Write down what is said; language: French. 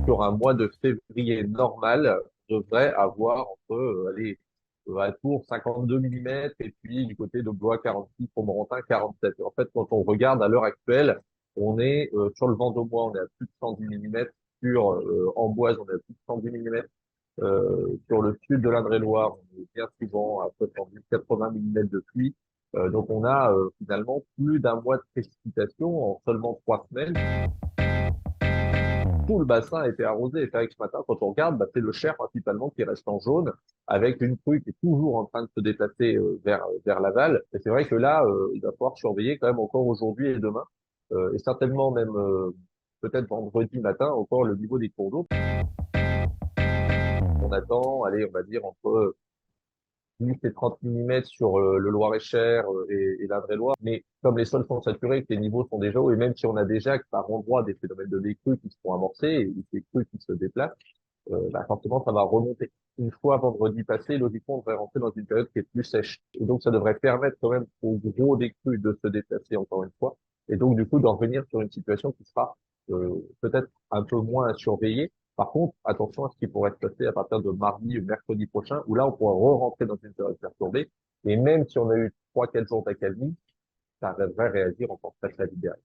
sur un mois de février normal, on devrait avoir entre, à Tours 52 millimètres et puis du côté de Blois 46, Romorantin 47. Et en fait, quand on regarde à l'heure actuelle, on est sur le Vendomois, on est à plus de 110 millimètres, sur Amboise, on est à plus de 110 millimètres, sur le sud de l'Indre-et-Loire, on est bien souvent à 70-80 millimètres de pluie. Donc on a finalement plus d'un mois de précipitation en seulement 3 semaines. Tout le bassin a été arrosé. Et c'est vrai que ce matin, quand on regarde, c'est le Cher principalement qui reste en jaune, avec une crue qui est toujours en train de se déplacer vers l'aval. Et c'est vrai que là, il va falloir surveiller quand même encore aujourd'hui et demain, et certainement même peut-être vendredi matin encore le niveau des cours d'eau. On attend, allez, on va dire entre 10 et 30 millimètres sur le Loir-et-Cher et l'Indre-et-Loire. Mais comme les sols sont saturés, que les niveaux sont déjà hauts, et même si on a déjà par endroits des phénomènes de décrue qui seront amorcés et des crues qui se déplacent, forcément, ça va remonter. Une fois vendredi passé, logiquement, on devrait rentrer dans une période qui est plus sèche. Et donc, ça devrait permettre quand même aux gros des crues de se déplacer encore une fois. Et donc, du coup, d'en revenir sur une situation qui sera peut-être un peu moins à surveiller. Par contre, attention à ce qui pourrait se passer à partir de mardi ou mercredi prochain, où là, on pourra re-rentrer dans une période perturbée. Et même si on a eu 3-4 jours d'accalmie, ça devrait réagir encore très, très libéral.